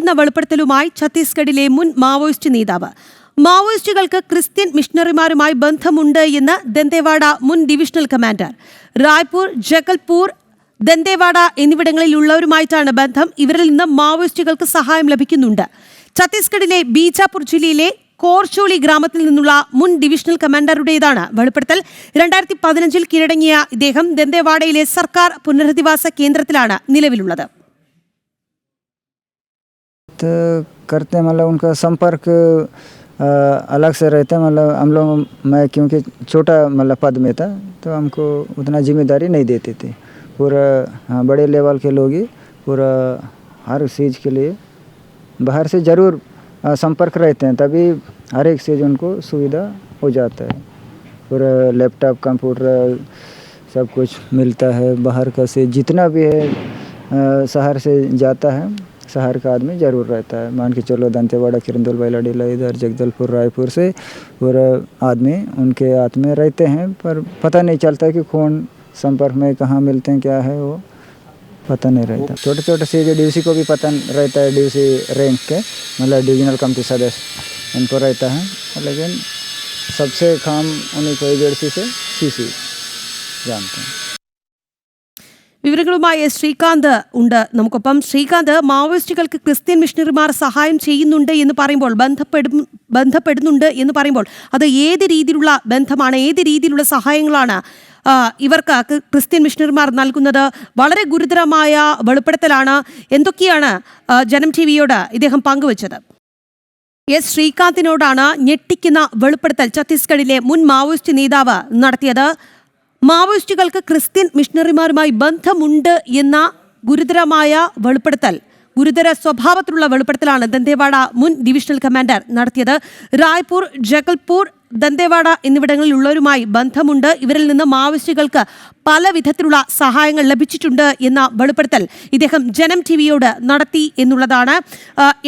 ഞെട്ടിക്കുന്ന വെളിപ്പെടുത്തലുമായി ഛത്തീസ്ഗഡിലെ മുൻ മാവോയിസ്റ്റ് നേതാവ്. മാവോയിസ്റ്റുകൾക്ക് ക്രിസ്ത്യൻ മിഷണറിമാരുമായി ബന്ധമുണ്ട് എന്ന് ദന്തേവാഡ മുൻ ഡിവിഷണൽ കമാൻഡർ. റായ്പൂർ, ജഗൽപൂർ, ദന്തേവാഡ എന്നിവിടങ്ങളിലുള്ളവരുമായിട്ടാണ് ബന്ധം. ഇവരിൽ നിന്ന് മാവോയിസ്റ്റുകൾക്ക് സഹായം ലഭിക്കുന്നുണ്ട്. ഛത്തീസ്ഗഡിലെ ബീജാപൂർ ജില്ലയിലെ കോർച്ചോളി ഗ്രാമത്തിൽ നിന്നുള്ള മുൻ ഡിവിഷണൽ കമാൻഡറുടേതാണ് വെളിപ്പെടുത്തൽ. 2015 കീഴടങ്ങിയ ഇദ്ദേഹം ദന്തേവാഡയിലെ സർക്കാർ പുനരധിവാസ കേന്ദ്രത്തിലാണ് നിലവിലുള്ളത്. करते मतलब उनका संपर्क अलग से रहता है। मतलब हम लोग, मैं क्योंकि छोटा मतलब पद में था तो हमको उतना जिम्मेदारी नहीं देते थे। पूरा बड़े लेवल के लोग ही पूरा हर चीज़ के लिए बाहर से ज़रूर संपर्क रहते हैं, तभी हर एक चीज़ उनको सुविधा हो जाता है। पूरा लैपटॉप, कंप्यूटर सब कुछ मिलता है। बाहर का से जितना भी है शहर से जाता है, शहर का आदमी ज़रूर रहता है। मान के चलो दंतेवाड़ा, किरंदुल, बैलाडीला, इधर जगदलपुर, रायपुर से पूरा आदमी उनके हाथ में रहते हैं, पर पता नहीं चलता कि कौन संपर्क में कहाँ मिलते हैं, क्या है वो पता नहीं रहता। छोटे छोटे से जो डीसी को भी पता रहता है, डीसी रैंक के मतलब डिविजनल कमेटी सदस्य उनको रहता है, लेकिन सबसे काम उन्हीं को एजेंसी से सीसी जानते हैं। വിവരങ്ങളുമായി ശ്രീകാന്ത് ഉണ്ട് നമുക്കൊപ്പം. ശ്രീകാന്ത്, മാവോയിസ്റ്റുകൾക്ക് ക്രിസ്ത്യൻ മിഷണറിമാർ സഹായം ചെയ്യുന്നുണ്ട് എന്ന് പറയുമ്പോൾ, ബന്ധപ്പെടുന്നുണ്ട് എന്ന് പറയുമ്പോൾ, അത് ഏത് രീതിയിലുള്ള ബന്ധമാണ്, ഏത് രീതിയിലുള്ള സഹായങ്ങളാണ് ഇവർക്ക് ക്രിസ്ത്യൻ മിഷണറിമാർ നൽകുന്നത്? വളരെ ഗുരുതരമായ വെളിപ്പെടുത്തലാണ്. എന്തൊക്കെയാണ് ജനം ടിവിയോട് ഇദ്ദേഹം പങ്കുവച്ചത്? എസ് ശ്രീകാന്തിനോടാണ് ഞെട്ടിക്കുന്ന വെളിപ്പെടുത്തൽ ഛത്തീസ്ഗഡിലെ മുൻ മാവോയിസ്റ്റ് നേതാവ് നടത്തിയത്. മാവോയിസ്റ്റുകൾക്ക് ക്രിസ്ത്യൻ മിഷണറിമാരുമായി ബന്ധമുണ്ട് എന്ന ഗുരുതരമായ വെളിപ്പെടുത്തൽ, ഗുരുതര സ്വഭാവത്തിലുള്ള വെളിപ്പെടുത്തലാണ് ദന്തേവാഡ മുൻ ഡിവിഷണൽ കമാൻഡർ നടത്തിയത്. റായ്പൂർ, ജഗൽപൂർ, ദന്തേവാഡ എന്നിവിടങ്ങളിലുള്ളവരുമായി ബന്ധമുണ്ട്. ഇവരിൽ നിന്ന് മാവോയിസ്റ്റുകൾക്ക് പല വിധത്തിലുള്ള സഹായങ്ങൾ ലഭിച്ചിട്ടുണ്ട് എന്ന വെളിപ്പെടുത്തൽ ഇദ്ദേഹം ജനം ടിവിയോട് നടത്തി എന്നുള്ളതാണ്.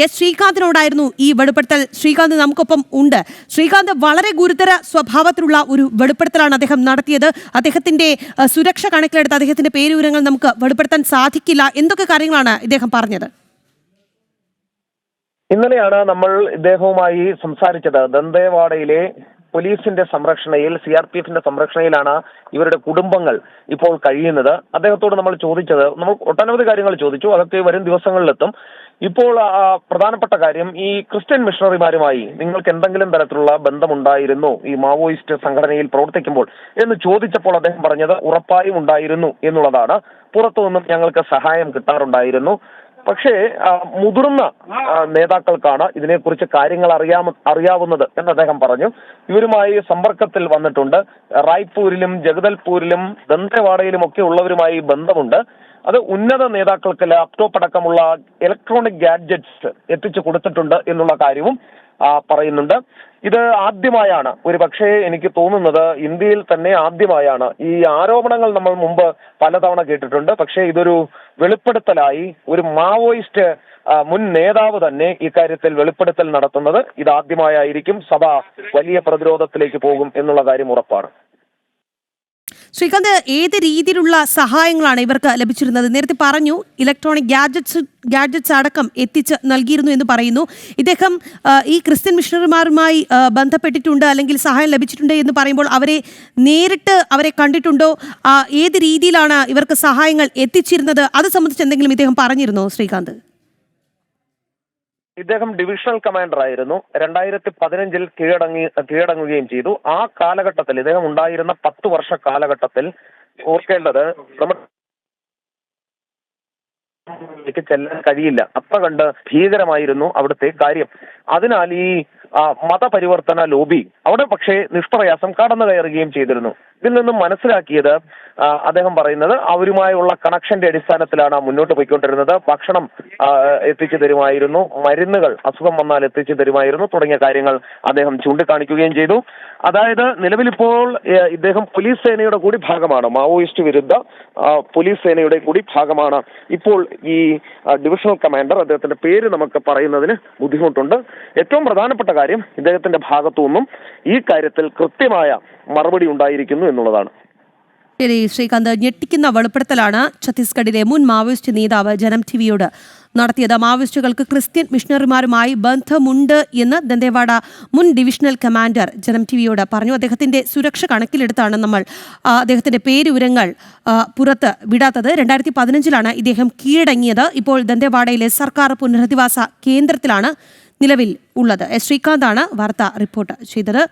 എസ് ശ്രീകാന്തിനോടായിരുന്നു ഈ വെളിപ്പെടുത്തൽ. ശ്രീകാന്ത് നമുക്കൊപ്പം ഉണ്ട്. ശ്രീകാന്ത്, വളരെ ഗുരുതര സ്വഭാവത്തിലുള്ള ഒരു വെളിപ്പെടുത്തലാണ് അദ്ദേഹം നടത്തിയത്. അദ്ദേഹത്തിന്റെ സുരക്ഷ കണക്കിലെടുത്ത് അദ്ദേഹത്തിന്റെ പേരുവിവരങ്ങൾ നമുക്ക് വെളിപ്പെടുത്താൻ സാധിക്കില്ല. എന്തൊക്കെ കാര്യങ്ങളാണ് ഇദ്ദേഹം പറഞ്ഞത്? ഇന്നലെയാണ് നമ്മൾ ഇദ്ദേഹവുമായി സംസാരിച്ചത്. ദന്തേവാഡയിലെ പോലീസിന്റെ സംരക്ഷണയിൽ, CRPFന്റെ സംരക്ഷണയിലാണ് ഇവരുടെ കുടുംബങ്ങൾ ഇപ്പോൾ കഴിയുന്നത്. അദ്ദേഹത്തോട് നമ്മൾ ചോദിച്ചത്, നമ്മൾ ഒട്ടനവധി കാര്യങ്ങൾ ചോദിച്ചു, അതൊക്കെ വരും ദിവസങ്ങളിലെത്തും. ഇപ്പോൾ പ്രധാനപ്പെട്ട കാര്യം, ഈ ക്രിസ്ത്യൻ മിഷണറിമാരുമായി നിങ്ങൾക്ക് എന്തെങ്കിലും തരത്തിലുള്ള ബന്ധമുണ്ടായിരുന്നു ഈ മാവോയിസ്റ്റ് സംഘടനയിൽ പ്രവർത്തിക്കുമ്പോൾ എന്ന് ചോദിച്ചപ്പോൾ അദ്ദേഹം പറഞ്ഞത് ഉറപ്പായും ഉണ്ടായിരുന്നു എന്നുള്ളതാണ്. പുറത്തു നിന്നും ഞങ്ങൾക്ക് സഹായം കിട്ടാറുണ്ടായിരുന്നു. പക്ഷേ മുതിർന്ന നേതാക്കൾക്കാണ് ഇതിനെക്കുറിച്ച് കാര്യങ്ങൾ അറിയാവുന്നത് എന്ന് അദ്ദേഹം പറഞ്ഞു. ഇവരുമായി സമ്പർക്കത്തിൽ വന്നിട്ടുണ്ട്. റായ്പൂരിലും ജഗദൽപൂരിലും ദന്തേവാഡയിലും ഒക്കെ ഉള്ളവരുമായി ബന്ധമുണ്ട്. അത് ഉന്നത നേതാക്കൾക്ക് ലാപ്ടോപ്പ് അടക്കമുള്ള ഇലക്ട്രോണിക് ഗാഡ്ജറ്റ്സ് എത്തിച്ചു കൊടുത്തിട്ടുണ്ട് എന്നുള്ള കാര്യവും പറയുന്നുണ്ട്. ഇത് ആദ്യമായാണ്, ഒരു പക്ഷേ എനിക്ക് തോന്നുന്നത് ഇന്ത്യയിൽ തന്നെ ആദ്യമായാണ്. ഈ ആരോപണങ്ങൾ നമ്മൾ മുമ്പ് പലതവണ കേട്ടിട്ടുണ്ട്, പക്ഷേ ഇതൊരു വെളിപ്പെടുത്തലായി ഒരു മാവോയിസ്റ്റ് മുൻ നേതാവ് തന്നെ ഇക്കാര്യത്തിൽ വെളിപ്പെടുത്തൽ നടത്തുന്നത് ഇതാദ്യമായിരിക്കും. സഭ വലിയ പ്രതിരോധത്തിലേക്ക് പോകും എന്നുള്ള കാര്യം ഉറപ്പാണ്. ശ്രീകാന്ത്, ഏത് രീതിയിലുള്ള സഹായങ്ങളാണ് ഇവർക്ക് ലഭിച്ചിരുന്നത്? നേരത്തെ പറഞ്ഞു ഇലക്ട്രോണിക് ഗാഡ്ജറ്റ്സ് അടക്കം എത്തിച്ച് നൽകിയിരുന്നു എന്ന് പറയുന്നു. ഇദ്ദേഹം ഈ ക്രിസ്ത്യൻ മിഷണറിമാരുമായി ബന്ധപ്പെട്ടിട്ടുണ്ട് അല്ലെങ്കിൽ സഹായം ലഭിച്ചിട്ടുണ്ട് എന്ന് പറയുമ്പോൾ നേരിട്ട് അവരെ കണ്ടിട്ടുണ്ടോ? ഏത് രീതിയിലാണ് ഇവർക്ക് സഹായങ്ങൾ എത്തിച്ചിരുന്നത്? അത് സംബന്ധിച്ച് എന്തെങ്കിലും ഇദ്ദേഹം പറഞ്ഞിരുന്നോ ശ്രീകാന്ത്? ഇദ്ദേഹം ഡിവിഷണൽ കമാൻഡർ ആയിരുന്നു. 2015 കീഴടങ്ങുകയും ചെയ്തു. ആ കാലഘട്ടത്തിൽ, ഇദ്ദേഹം ഉണ്ടായിരുന്ന 10 വർഷ കാലഘട്ടത്തിൽ ഓർക്കേണ്ടത്, നമുക്ക് ചെല്ലാൻ കഴിയില്ല, അത്ര കണ്ട് ഭീകരമായിരുന്നു അവിടുത്തെ കാര്യം. അതിനാൽ ഈ മതപരിവർത്തന ലോബി അവിടെ പക്ഷേ നിഷ്പ്രയാസം കടന്നു കയറുകയും ചെയ്തിരുന്നു. ഇതിൽ നിന്നും മനസ്സിലാക്കിയത്, അദ്ദേഹം പറയുന്നത്, അവരുമായുള്ള കണക്ഷന്റെ അടിസ്ഥാനത്തിലാണ് മുന്നോട്ട് പോയിക്കൊണ്ടിരുന്നത്. ഭക്ഷണം എത്തിച്ചു തരുമായിരുന്നു, മരുന്നുകൾ അസുഖം വന്നാൽ എത്തിച്ചു തരുമായിരുന്നു തുടങ്ങിയ കാര്യങ്ങൾ അദ്ദേഹം ചൂണ്ടിക്കാണിക്കുകയും ചെയ്തു. അതായത് നിലവിലിപ്പോൾ ഇദ്ദേഹം പോലീസ് സേനയുടെ കൂടി ഭാഗമാണ്, മാവോയിസ്റ്റ് വിരുദ്ധ പോലീസ് സേനയുടെ കൂടി ഭാഗമാണ്. ഇപ്പോൾ ഈ ഡിവിഷണൽ കമാൻഡർ, അദ്ദേഹത്തിന്റെ പേര് നമുക്ക് പറയുന്നതിന് ബുദ്ധിമുട്ടുണ്ട്. ഏറ്റവും പ്രധാനപ്പെട്ട കാര്യം, ഇദ്ദേഹത്തിന്റെ ഭാഗത്തു നിന്നും ഈ കാര്യത്തിൽ കൃത്യമായ മറുപടി ഉണ്ടായിരിക്കുന്നു എന്നുള്ളതാണ്. ശരി ശ്രീകാന്ത്, ഞെട്ടിക്കുന്ന വെളിപ്പെടുത്തലാണ് ഛത്തീസ്ഗഡിലെ മുൻ മാവോയിസ്റ്റ് നേതാവ് ജനം ടിവിയോട് നടത്തിയത്. മാവോയിസ്റ്റുകൾക്ക് ക്രിസ്ത്യൻ മിഷണറിമാരുമായി ബന്ധമുണ്ട് എന്ന് ദന്തേവാഡ മുൻ ഡിവിഷണൽ കമാൻഡർ ജനം ടിവിയോട് പറഞ്ഞു. അദ്ദേഹത്തിന്റെ സുരക്ഷ കണക്കിലെടുത്താണ് നമ്മൾ അദ്ദേഹത്തിന്റെ പേരുവിവരങ്ങൾ പുറത്ത് വിടാത്തത്. 2015 ഇദ്ദേഹം കീഴടങ്ങിയത്. ഇപ്പോൾ ദന്തേവാഡയിലെ സർക്കാർ പുനരധിവാസ കേന്ദ്രത്തിലാണ് നിലവിൽ ഉള്ളത്. ശ്രീകാന്താണ് വാർത്ത റിപ്പോർട്ട് ചെയ്തത്.